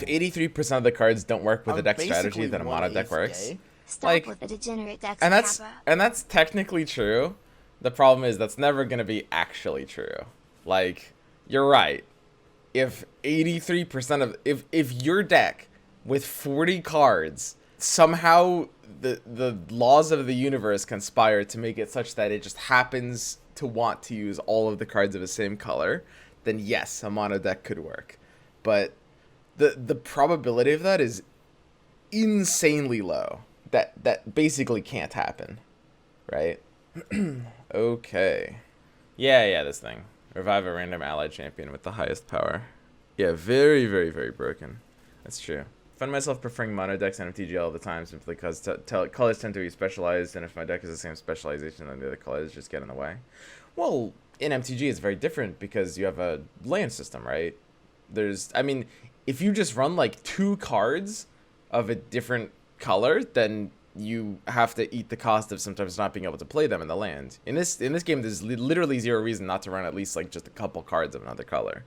if 83% of the cards don't work with a deck strategy, basically then a mono deck 1/8 works. gay. Stop Like, with the degenerate decks, and Kappa. that's technically true. The problem is that's never gonna be actually true. Like, you're right. If 83% of if your deck with 40 cards somehow the laws of the universe conspire to make it such that it just happens to want to use all of the cards of the same color, then yes, a mono deck could work. But the probability of that is insanely low. That basically can't happen, right? Okay. Yeah, this thing. Revive a random allied champion with the highest power. Yeah, very, very, very broken. That's true. I find myself preferring mono decks and MTG all the time simply because colors tend to be specialized, and if my deck is the same specialization, then the other colors just get in the way. Well, in MTG it's very different because you have a land system, right? I mean, if you just run like 2 cards of a different color, then you have to eat the cost of sometimes not being able to play them in the land. In this game, there's literally zero reason not to run at least like just a couple cards of another color.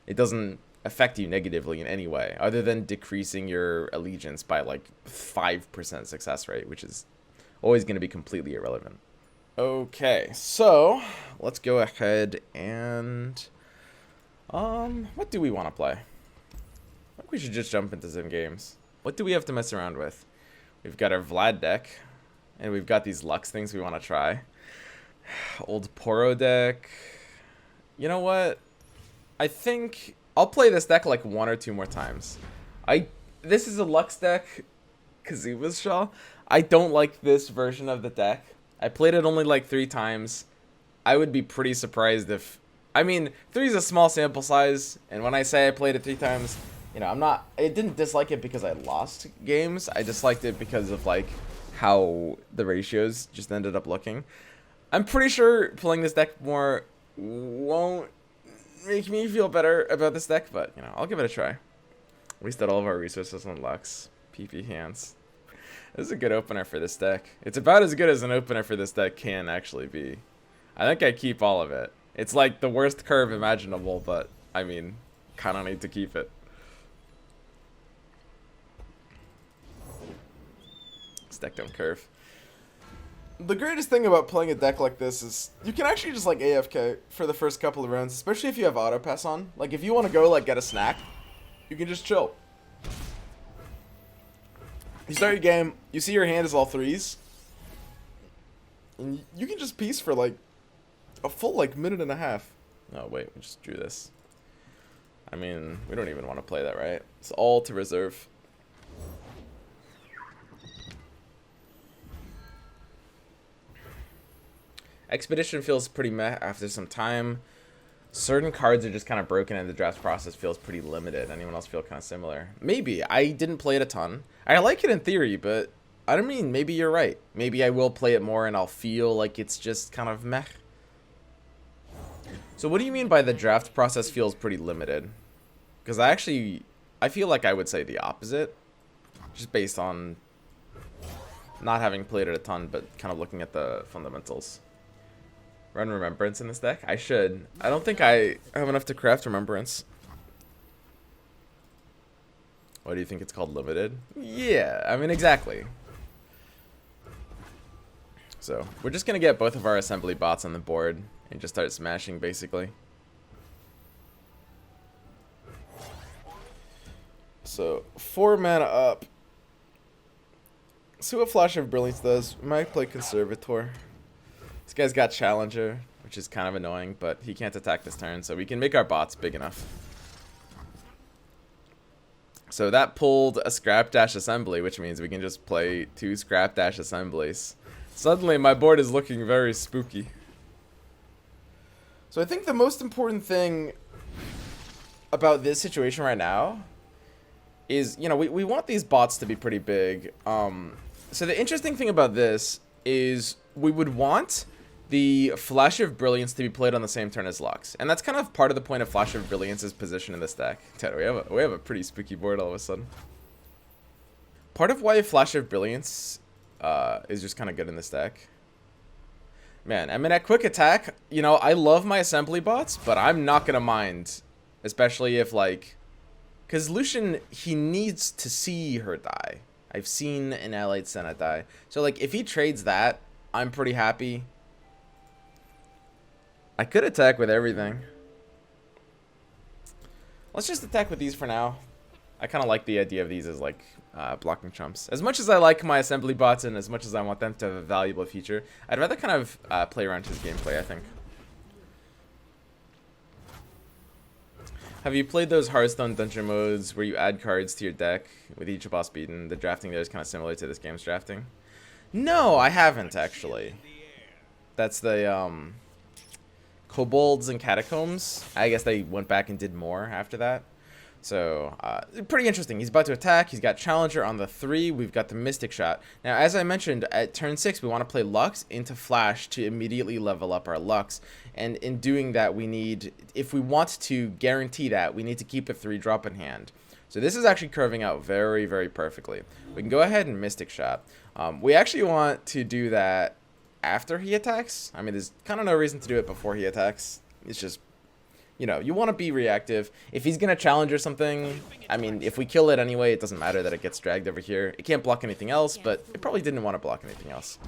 It doesn't affect you negatively in any way, other than decreasing your allegiance by like 5% success rate, which is always going to be completely irrelevant. Okay, so let's go ahead and what do we want to play? I think we should just jump into some games. What do we have to mess around with? We've got our Vlad deck, and we've got these Lux things we want to try. Old Poro deck. You know what? I think I'll play this deck like 1 or 2 more times. This is a Lux deck, Kazuma's Shaw. I don't like this version of the deck. I played it only like 3 times. I would be pretty surprised if... I mean, 3 is a small sample size, and when I say I played it 3 times... You know, I didn't dislike it because I lost games. I disliked it because of, like, how the ratios just ended up looking. I'm pretty sure playing this deck more won't make me feel better about this deck, but, you know, I'll give it a try. We still all of our resources on Lux. PP hands. This is a good opener for this deck. It's about as good as an opener for this deck can actually be. I think I keep all of it. It's like the worst curve imaginable, but, I mean, kind of need to keep it. Deck don't curve. The greatest thing about playing a deck like this is you can actually just like AFK for the first couple of rounds, especially if you have auto pass on. Like if you want to go like get a snack, you can just chill. You start your game, you see your hand is all 3s, and you can just piece for like a full like minute and a half. Oh wait, we just drew this. I mean, we don't even want to play that, right? It's all to reserve. Expedition feels pretty meh after some time. Certain cards are just kind of broken and the draft process feels pretty limited. Anyone else feel kind of similar? Maybe. I didn't play it a ton. I like it in theory, but I don't mean, maybe you're right. Maybe I will play it more and I'll feel like it's just kind of meh. So what do you mean by the draft process feels pretty limited? Because I feel like I would say the opposite. Just based on not having played it a ton, but kind of looking at the fundamentals. Run Remembrance in this deck? I should. I don't think I have enough to craft Remembrance. Why do you think it's called Limited? Yeah, I mean, exactly. So, we're just going to get both of our assembly bots on the board and just start smashing, basically. So, 4 mana up. See what Flash of Brilliance does. We might play Conservator. This guy's got Challenger, which is kind of annoying, but he can't attack this turn, so we can make our bots big enough. So that pulled a Scrap Dash Assembly, which means we can just play 2 Scrap Dash Assemblies. Suddenly, my board is looking very spooky. So I think the most important thing about this situation right now is, you know, we want these bots to be pretty big. So the interesting thing about this is we would want the Flash of Brilliance to be played on the same turn as Lux. And that's kind of part of the point of Flash of Brilliance's position in this deck. Ted, we have a pretty spooky board all of a sudden. Part of why Flash of Brilliance is just kind of good in this deck. Man, I mean, at Quick Attack, you know, I love my assembly bots, but I'm not going to mind. Especially if, like, Because Lucian, he needs to see her die. I've seen an allied Senna die. So, like, if he trades that, I'm pretty happy. I could attack with everything. Let's just attack with these for now. I kind of like the idea of these as, like, blocking chumps. As much as I like my assembly bots and as much as I want them to have a valuable feature, I'd rather kind of play around his gameplay, I think. Have you played those Hearthstone dungeon modes where you add cards to your deck with each boss beaten? The drafting there is kind of similar to this game's drafting. No, I haven't, actually. That's the, Kobolds and Catacombs. I guess they went back and did more after that. So, pretty interesting. He's about to attack. He's got Challenger on the 3. We've got the Mystic Shot. Now, as I mentioned, at turn 6, we want to play Lux into Flash to immediately level up our Lux. And in doing that, we need, if we want to guarantee that, we need to keep a 3-drop in hand. So this is actually curving out very, very perfectly. We can go ahead and Mystic Shot. We actually want to do that after he attacks. I mean, there's kind of no reason to do it before he attacks. It's just, you know, you want to be reactive. If he's going to challenge or something, I mean, if we kill it anyway, it doesn't matter that it gets dragged over here. It can't block anything else, but it probably didn't want to block anything else.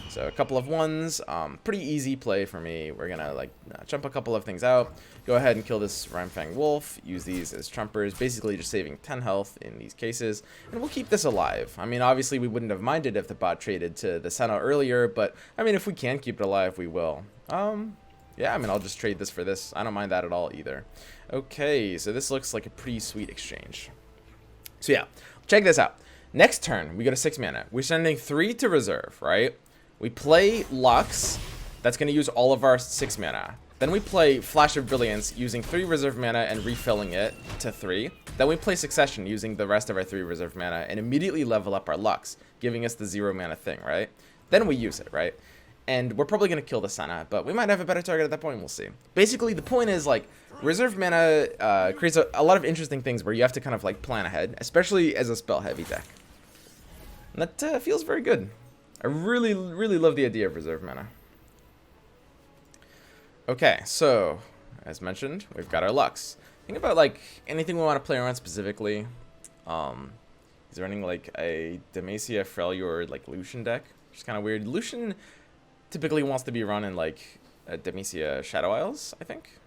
So a couple of 1s, pretty easy play for me. We're going to, like, jump a couple of things out, go ahead and kill this Rhymefang Wolf, use these as trumpers, basically just saving 10 health in these cases, and we'll keep this alive. I mean, obviously we wouldn't have minded if the bot traded to the Senna earlier, but, I mean, if we can keep it alive, we will. Yeah, I mean, I'll just trade this for this. I don't mind that at all either. Okay, so this looks like a pretty sweet exchange. So yeah, check this out. Next turn, we go to 6 mana. We're sending 3 to reserve, right? We play Lux. That's going to use all of our 6 mana. Then we play Flash of Brilliance using 3 reserve mana and refilling it to 3. Then we play Succession using the rest of our 3 reserve mana and immediately level up our Lux, giving us the 0 mana thing, right? Then we use it, right? And we're probably going to kill the Senna, but we might have a better target at that point. We'll see. Basically, the point is, like, reserve mana creates a lot of interesting things where you have to kind of, like, plan ahead, especially as a spell-heavy deck. And that feels very good. I really, really love the idea of reserve mana. Okay, so, as mentioned, we've got our Lux. Think about, like, anything we want to play around specifically. He's running, like, a Demacia Freljord, like, Lucian deck, which is kind of weird. Lucian typically wants to be run in, like, Demacia Shadow Isles, I think.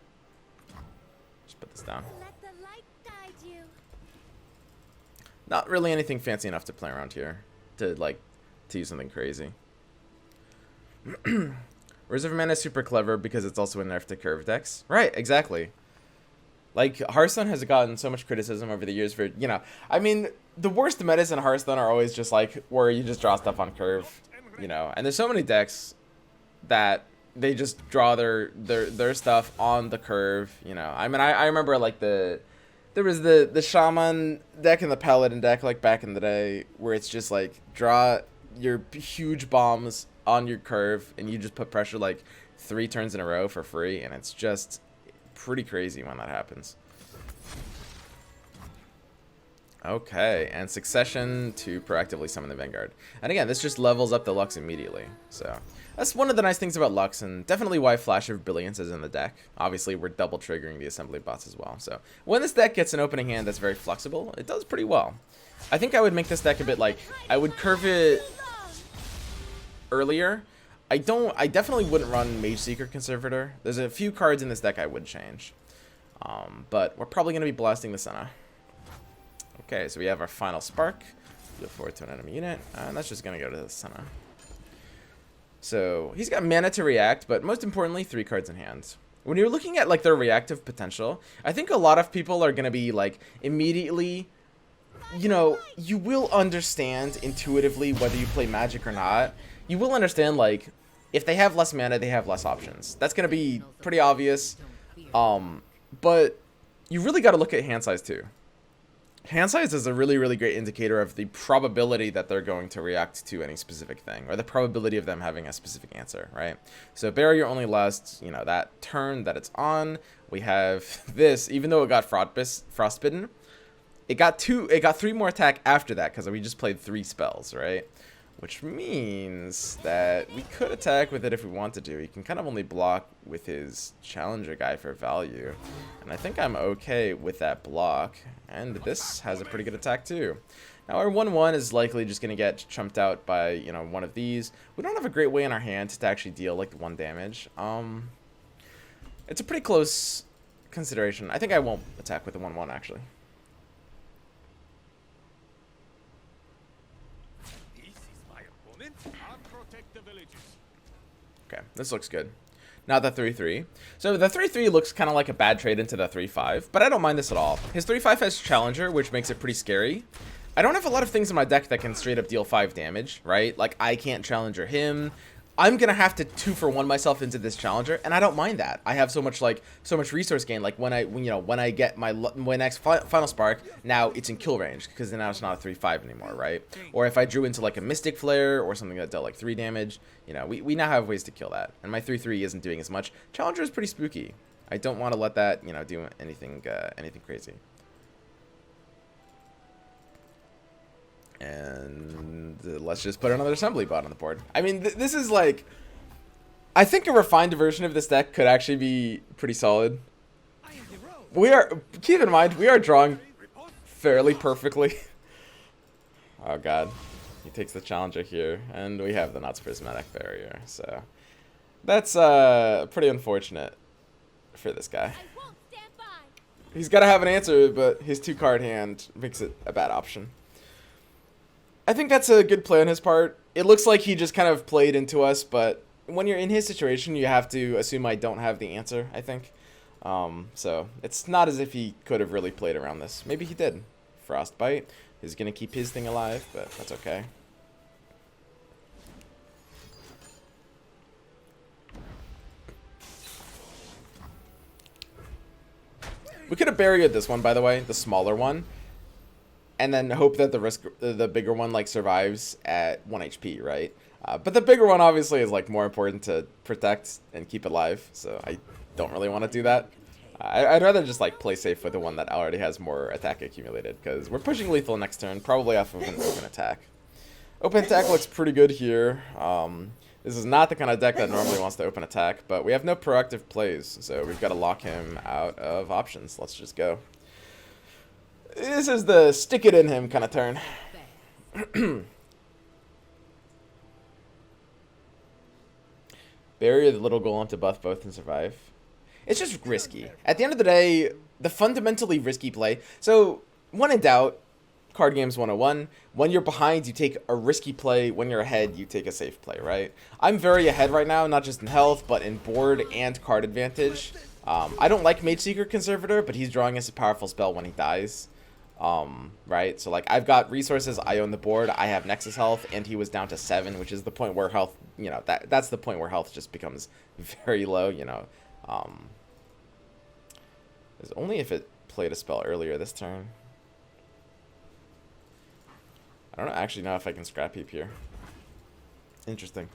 Just put this down. Let the light guide you. Not really anything fancy enough to play around here. To, like, to use something crazy. Reserve mana is super clever because it's also a nerf to curve decks. Right, exactly. Like, Hearthstone has gotten so much criticism over the years for, you know, I mean, the worst metas in Hearthstone are always just, like, where you just draw stuff on curve, you know. And there's so many decks that they just draw their stuff on the curve, you know. I mean, I remember, like, there was the Shaman deck and the Paladin deck, like, back in the day, where it's just, like, draw your huge bombs on your curve, and you just put pressure, like, 3 turns in a row for free, and it's just pretty crazy when that happens. Okay, and Succession to proactively summon the Vanguard. And again, this just levels up the Lux immediately, so that's one of the nice things about Lux, and definitely why Flash of Brilliance is in the deck. Obviously, we're double triggering the assembly bots as well, so when this deck gets an opening hand that's very flexible, it does pretty well. I think I would make this deck a bit like, I would curve it earlier. I definitely wouldn't run Mage Seeker Conservator. There's a few cards in this deck I would change. But we're probably going to be blasting the Senna. Okay, so we have our final Spark. Deal forward to an enemy unit. And that's just going to go to the Senna. So he's got mana to react, but most importantly, 3 cards in hand. When you're looking at, like, their reactive potential, I think a lot of people are going to be, like, immediately, you know, you will understand intuitively whether you play Magic or not. You will understand, like, if they have less mana, they have less options. That's going to be pretty obvious. But you really got to look at hand size, too. Hand size is a really, really great indicator of the probability that they're going to react to any specific thing, or the probability of them having a specific answer, right? So barrier only lasts, you know, that turn that it's on. We have this, even though it got frostbitten, it got 3 more attack after that because we just played 3 spells, right? which means that we could attack with it if we wanted to. He can kind of only block with his challenger guy for value, and I think I'm okay with that block. And this has a pretty good attack too. Now our 1/1 is likely just going to get chumped out by, you know, one of these. We don't have a great way in our hand to actually deal like 1 damage. It's a pretty close consideration. I think I won't attack with the 1/1 actually. Okay, this looks good. Now the 3/3. So the 3/3 looks kind of like a bad trade into the 3/5, but I don't mind this at all. His 3/5 has Challenger, which makes it pretty scary. I don't have a lot of things in my deck that can straight up deal 5 damage, right? Like, I can't Challenger him. I'm gonna have to 2-for-1 myself into this Challenger, and I don't mind that. I have so much resource gain. Like when I get my next Final Spark, now it's in kill range because now it's not a 3/5 anymore, right? Or if I drew into like a Mystic Flare or something that dealt like 3 damage, you know, we now have ways to kill that. And my 3/3 isn't doing as much. Challenger is pretty spooky. I don't want to let that, you know, do anything crazy. And let's just put another assembly bot on the board. I mean, this is like, I think a refined version of this deck could actually be pretty solid. Keep in mind, we are drawing fairly perfectly. Oh god, he takes the Challenger here, and we have the Nuts Prismatic Barrier, so that's pretty unfortunate for this guy. He's got to have an answer, but his 2-card hand makes it a bad option. I think that's a good play on his part. It looks like he just kind of played into us, but when you're in his situation, you have to assume I don't have the answer, I think. So it's not as if he could have really played around this. Maybe he did. Frostbite is going to keep his thing alive, but that's okay. We could have buried this one, by the way, the smaller one. And then hope that the bigger one like survives at 1 HP, right? But the bigger one obviously is like more important to protect and keep alive, so I don't really want to do that. I'd rather just like play safe with the one that already has more attack accumulated, because we're pushing lethal next turn, probably off of an open attack. Open attack looks pretty good here. This is not the kind of deck that normally wants to open attack, but we have no proactive plays, so we've got to lock him out of options. Let's just go. This is the stick it in him kind of turn. Bury the little golem to buff both and survive. It's just risky. At the end of the day, the fundamentally risky play. So, when in doubt, card games 101. When you're behind, you take a risky play. When you're ahead, you take a safe play, right? I'm very ahead right now, not just in health, but in board and card advantage. I don't like Mage Seeker Conservator, but he's drawing us a powerful spell when he dies. Right? So, like, I've got resources, I own the board, I have Nexus health, and he was down to 7, which is the point where health, you know, that's the point where health just becomes very low, you know. It's only if it played a spell earlier this turn. I don't actually know if I can scrap heap here. Interesting.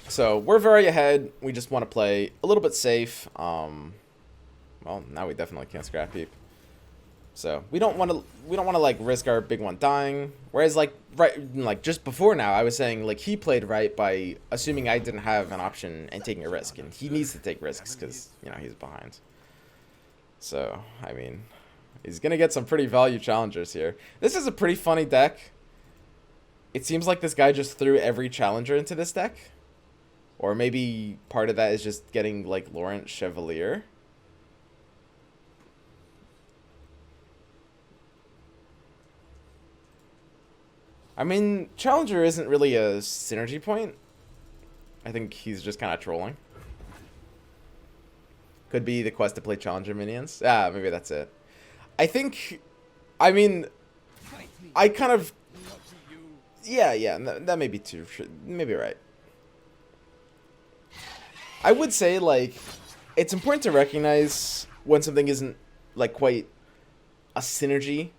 So, we're very ahead, we just want to play a little bit safe, well, now we definitely can't scrap heap. So we don't want to like risk our big one dying. Whereas like just before now, I was saying like he played right by assuming I didn't have an option and taking a risk, and he needs to take risks because, you know, he's behind. So I mean, he's gonna get some pretty value challengers here. This is a pretty funny deck. It seems like this guy just threw every challenger into this deck, or maybe part of that is just getting like Laurent Chevalier. I mean, Challenger isn't really a synergy point. I think he's just kind of trolling. Could be the quest to play Challenger minions. Ah, maybe that's it. I mean, I kind of... Yeah, that may be too... Maybe right. I would say, like, it's important to recognize when something isn't, like, quite a synergy,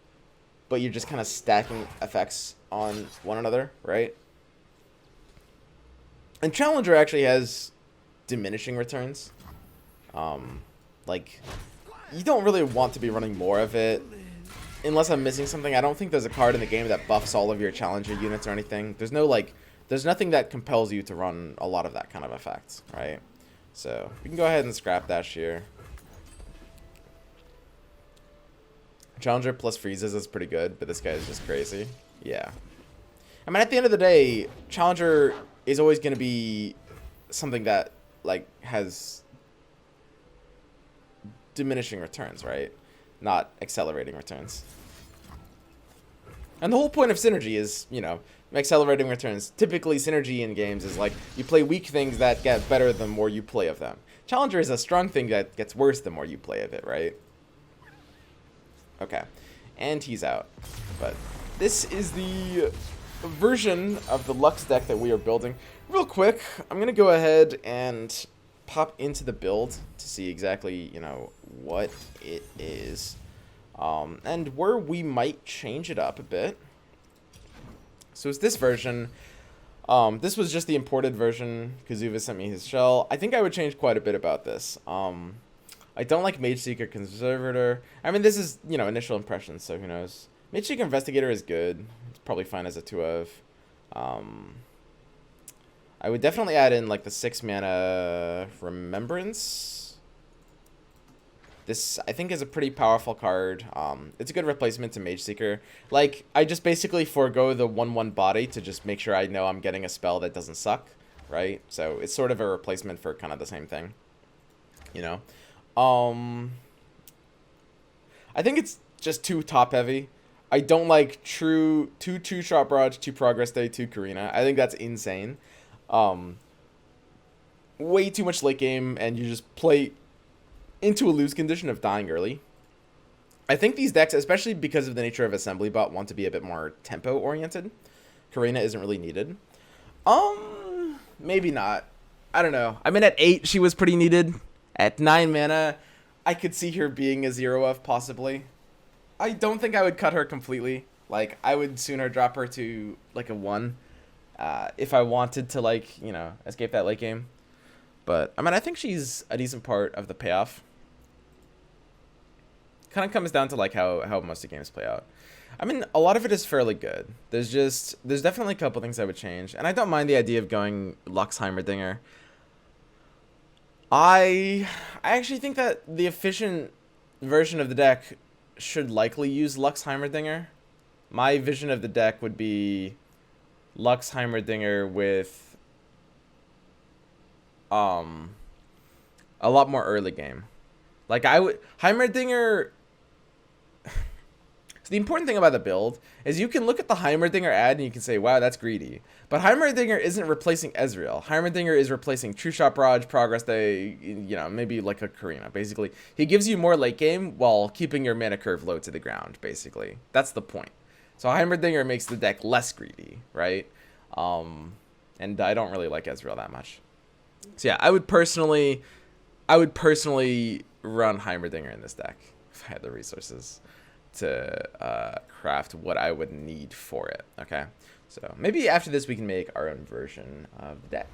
but you're just kind of stacking effects on one another, right? And Challenger actually has diminishing returns. Like, you don't really want to be running more of it. unless I'm missing something, I don't think there's a card in the game that buffs all of your challenger units or anything. There's no, like, there's nothing that compels you to run a lot of that kind of effect, right? So, we can go ahead and scrap that here. Challenger plus freezes is pretty good, but this guy is just crazy. Yeah. I mean, at the end of the day, Challenger is always going to be something that, like, has diminishing returns, right? Not accelerating returns. And the whole point of synergy is, you know, accelerating returns. Typically, synergy in games is like, you play weak things that get better the more you play of them. Challenger is a strong thing that gets worse the more you play of it, right? Okay. And he's out. But this is the version of the Lux deck that we are building. Real quick, I'm going to go ahead and pop into the build to see exactly, you know, what it is. And where we might change it up a bit. So it's this version. This was just the imported version. Kazuva sent me his shell. I think I would change quite a bit about this. I don't like Mage Seeker Conservator. I mean, this is, you know, initial impressions, so who knows. Mage Seeker Investigator is good. It's probably fine as a 2 of. I would definitely add in, like, the 6 mana Remembrance. This, I think, is a pretty powerful card. It's a good replacement to Mage Seeker. Like, I just basically forego the 1/1 body to just make sure I know I'm getting a spell that doesn't suck, right? So it's sort of a replacement for kind of the same thing, you know? I think it's just too top-heavy. I don't like two Shot Barrage, 2 Progress Day, 2 Karina. I think that's insane. Way too much late game, and you just play into a lose condition of dying early. I think these decks, especially because of the nature of Assembly Bot, want to be a bit more tempo-oriented. Karina isn't really needed. Maybe not. I don't know. I mean, at 8, she was pretty needed. At 9 mana, I could see her being a 0-of, possibly. I don't think I would cut her completely. Like, I would sooner drop her to, like, a 1. If I wanted to, like, you know, escape that late game. But, I mean, I think she's a decent part of the payoff. Kind of comes down to, like, how most of the games play out. I mean, a lot of it is fairly good. There's definitely a couple things I would change. And I don't mind the idea of going Lux Heimerdinger. I actually think that the efficient version of the deck should likely use Lux Heimerdinger. My vision of the deck would be Lux Heimerdinger with a lot more early game. Like, I would Heimerdinger. So the important thing about the build is you can look at the Heimerdinger ad and you can say, wow, that's greedy. But Heimerdinger isn't replacing Ezreal. Heimerdinger is replacing True Shot Barrage, Progress Day, you know, maybe like a Karina. Basically, he gives you more late game while keeping your mana curve low to the ground, basically. That's the point. So Heimerdinger makes the deck less greedy, right? And I don't really like Ezreal that much. So yeah, I would personally run Heimerdinger in this deck if I had the resources to craft what I would need for it. Okay, so maybe after this we can make our own version of the deck.